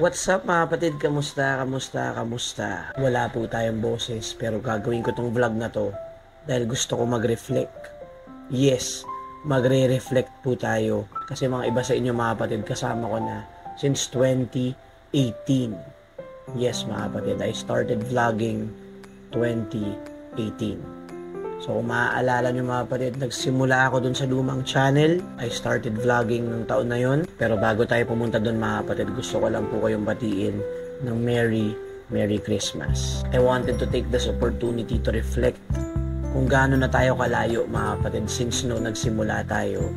What's up mga kapatid? Kamusta? Wala po tayong boses pero gagawin ko tong vlog na to dahil gusto ko mag-reflect. Yes, magre-reflect po tayo kasi mga iba sa inyo mga kapatid kasama ko na since 2018. Yes mga kapatid, I started vlogging 2018. So kung maaalala nyo mga kapatid, nagsimula ako dun sa lumang channel. I started vlogging nung taon na yon. Pero bago tayo pumunta dun mga kapatid, gusto ko lang po kayong batiin ng Merry Christmas. I wanted to take this opportunity to reflect kung gaano na tayo kalayo mga kapatid since no nagsimula tayo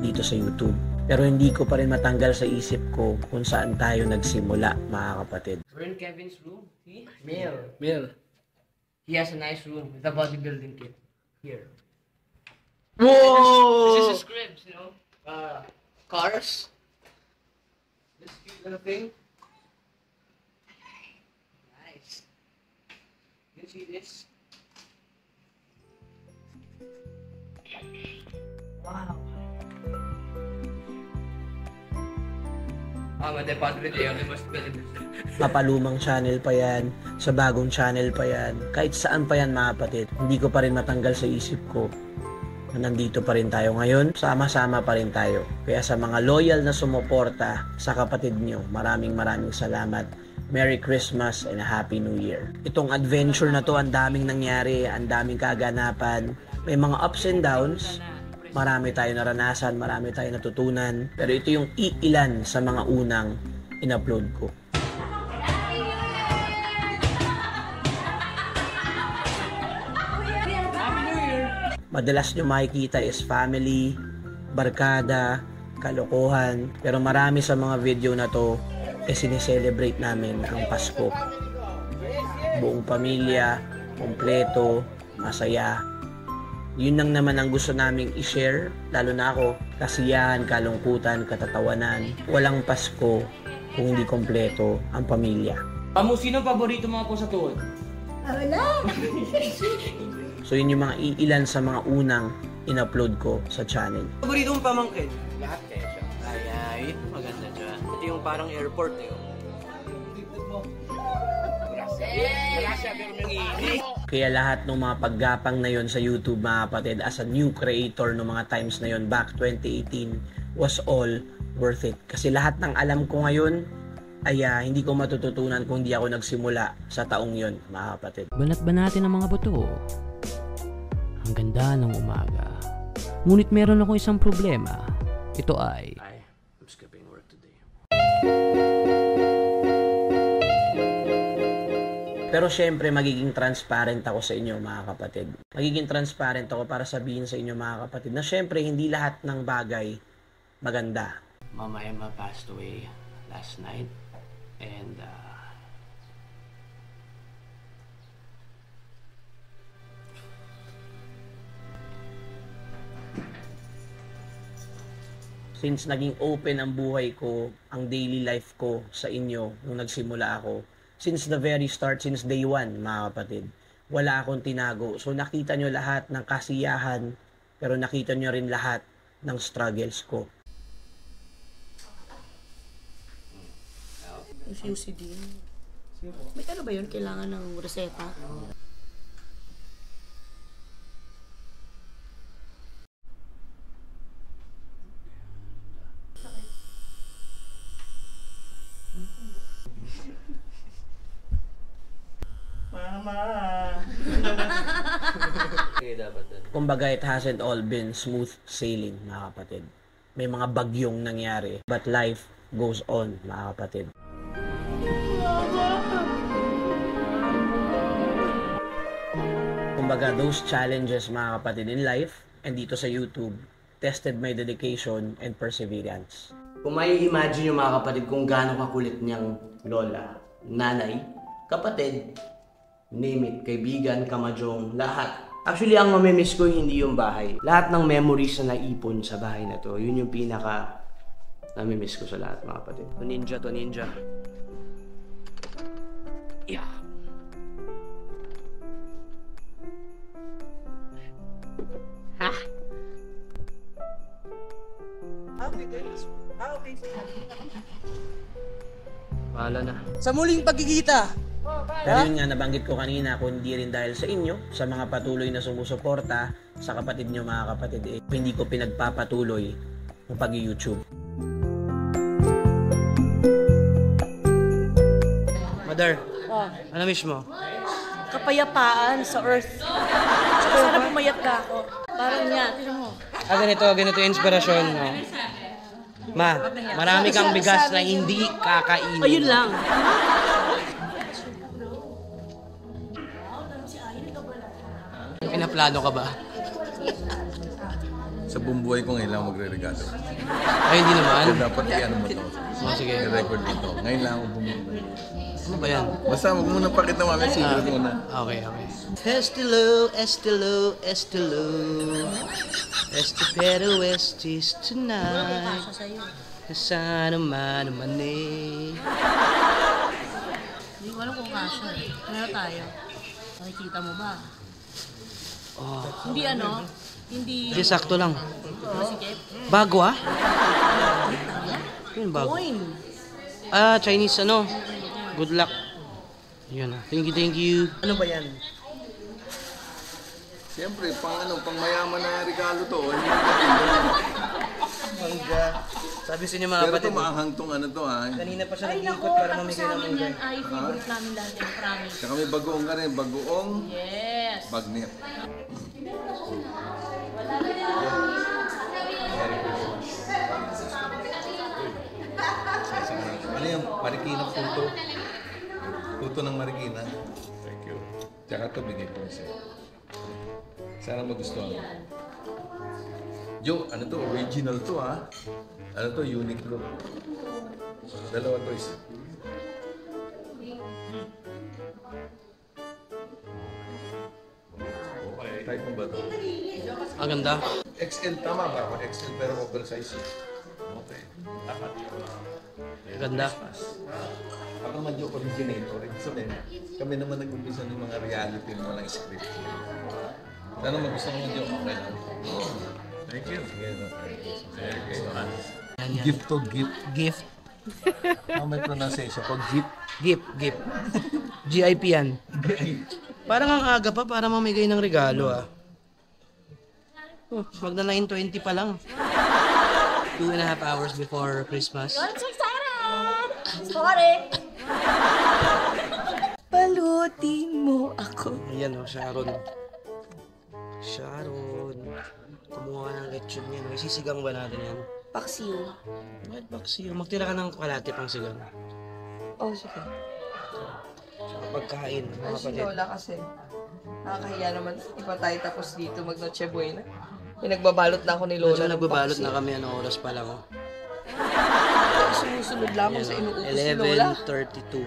dito sa YouTube. Pero hindi ko pa rin matanggal sa isip ko kung saan tayo nagsimula mga kapatid. We're in Kevin's room. See? Mel. He has a nice room with a bodybuilding kit. Here. Whoa! This is his cribs, you know? Cars. This cute little thing. Nice. You see this? Wow. Mapalumang channel pa yan, sa bagong channel pa yan, kahit saan pa yan mga kapatid, hindi ko pa rin matanggal sa isip ko na nandito pa rin tayo ngayon, sama-sama pa rin tayo. Kaya sa mga loyal na sumuporta sa kapatid nyo, maraming salamat. Merry Christmas and a Happy New Year. Itong adventure na to, ang daming nangyari, ang daming kaganapan, may mga ups and downs, marami tayo naranasan, marami tayo natutunan, pero ito yung iilan sa mga unang in-upload ko. Madalas nyo makikita is family, barkada, kalokohan, pero marami sa mga video na to sineselebrate namin ang Pasko. Buong pamilya, kompleto, masaya. Yun lang naman ang gusto naming i-share, lalo na ako, kasiyahan, kalungkutan, katatawanan. Walang Pasko kung hindi kompleto ang pamilya. Sino paborito mo po sa tuod? Wala! So yun yung mga iilan sa mga unang in-upload ko sa channel. Paborito mong pamangkin? Lahat kayo siya. Ay, maganda dyan. Ito yung parang airport eh. Kaya lahat ng mga paggapang na yon sa YouTube mga kapatid as a new creator ng mga times na yon back 2018 was all worth it. Kasi lahat ng alam ko ngayon ay hindi ko matututunan kung hindi ako nagsimula sa taong yon mga kapatid. Banat-banatin ang mga buto. Ang ganda ng umaga. Ngunit meron akong isang problema. Ito ay I'm skipping work today. Pero syempre magiging transparent ako sa inyo mga kapatid. Magiging transparent ako para sabihin sa inyo mga kapatid na syempre hindi lahat ng bagay maganda. Mama Emma passed away last night and since naging open ang buhay ko, ang daily life ko sa inyo nung nagsimula ako, since the very start, since day one, mga kapatid, wala akong tinago. So nakita nyo lahat ng kasiyahan, pero nakita nyo rin lahat ng struggles ko. FUC din. May ano ba yun? Kailangan ng reseta? Kumbaga, it hasn't all been smooth sailing, mga kapatid. May mga bagyong nangyari, but life goes on, mga kapatid. Kumbaga, those challenges, mga kapatid, in life, and dito sa YouTube, tested my dedication and perseverance. Kung may imagine yung mga kapatid kung gaano kakulit niyang lola, nanay, kapatid, name it, kaibigan, kamajong, lahat. Actually, ang mamimiss ko hindi yung bahay. Lahat ng memories na naipon sa bahay na to, yun yung pinaka namimiss ko sa lahat mga kapatid. To ninja. Yeah. Ha! Bahala na. Sa muling pagkikita. Pero yun nga, nabanggit ko kanina, kung hindi rin dahil sa inyo, sa mga patuloy na sumusuporta, sa kapatid nyo mga kapatid, hindi ko pinagpapatuloy ang pag-YouTube. Mother, ano wish mo? Kapayapaan sa earth. Tsaka sana pumayat ka ako. Parang niya, tignan mo. Ganito yung inspirasyon, no? Ma, marami kang bigas na hindi kakainin. Ayun lang. Pinaplano ka ba? Sa buong buhay ko ngayon lang magre-regalo. Ay, hindi naman. Kaya dapat i-ano mo to. Oh, sige. I-record dito. Ngayon lang ako bumili. Ano ba yan? Basta huwag mo na pakita mami. Secret mo na. Okay. Estilo, estilo, estilo. Estipero estis tonight. Sana naman eh. Hindi ko alam kung kasha. Ano tayo? Nakikita mo ba? Oh. Hindi ano? Hindi... Hindi, sakto lang. Masikip? Bago ah? Yun, bago. Coin. Chinese ano? Good luck. Yun ah. Thank you. Ano ba yan? Siyempre, pang mayaman na regalo to. Ano Mangga. Sabi sa inyo mga Pero kapatid. ito maanghang tong ano to ha. Kanina pa siya Ay, naku, nag-iikot para tapos mamigay ng namin mangga. yan ay favorite namin lahat yan, promise. Tsaka may bagoong ka rin. Bagoong Yes. bagnet. Ano yung Marikina puto? Puto ng Marikina. Thank you. Tsaka ito binili ko sa'yo. Sana magustuhan mo. Yo, ano to? Original to ha? Ano to? Unique to. Dalawa to isa. Okay. Type mo ba to? Ang ganda. XL tama ba? XL pero oversize. Okay. Ang ganda. Ako naman yung originator. So, kami naman nag-umpisa ng mga reality ng walang script. Sana magustuhan mo yung okay lang. Thank you. Gift to gift. Gift. Ano may pronunciation ko? Gift. Gift. GIP yan. Parang ang aga pa para mamigay ng regalo ah. Oh, magna 9:20 pa lang. 2.5 hours before Christmas. I'm so excited! Sorry! Palutin mo ako. Ayan o, Sharon. Kumuha ng lechon yan. May sisigang ba natin yan? Paksiw. Bakit baksiyo? Magtira ka ng kalate pang sigang. Oh, sige. Saka pagkain, mga Ay, si kapatid. Lola kasi. Nakakahiya naman. Iba tayo tapos dito mag-Noche Buena. Pinagbabalot na ako ni Lola. Medyo nagbabalot ng na kami, anong oras pa lang oh. paksi. Sumusunod lamang sa inuutos ni Lola. 11:32.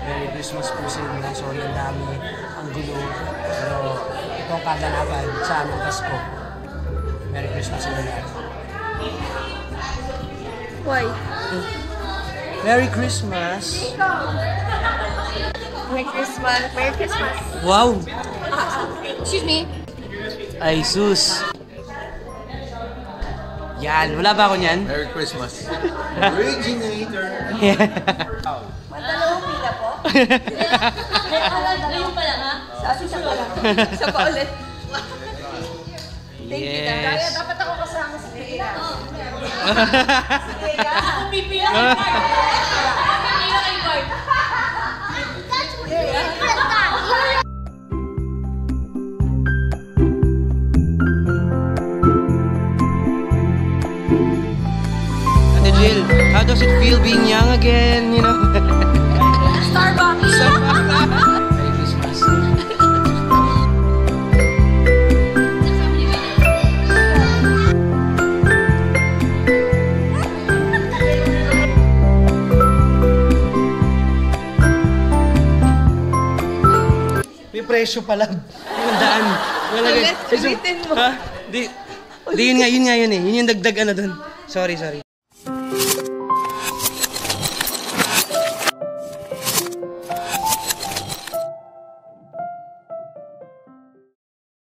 Merry Christmas po sa inyo. Sorry ang dami, ang gulo. Pero ito ang kaganapan sa aming Pasko. Merry Christmas sa inyo lahat. Why? Merry Christmas! Merry Christmas. Merry Christmas. Wow! Excuse me. Ay, sus! Yan, wala ba ako niyan? Merry Christmas. Originator. Madalawang pila po? Ngayon pa lang ha? Sabi siya pala. Siya pa ulit. Yes! Dapat ako kasama sa pila. Ako pipila kay Bart. Pipila kay Bart. Ate Jill, how does it feel being young again, you know? Starbucks. presyo pa lang. 500. Ulit, ulitin mo. Ha? Di yun nga yun eh. Yun yung dagdag ano dun. Sorry.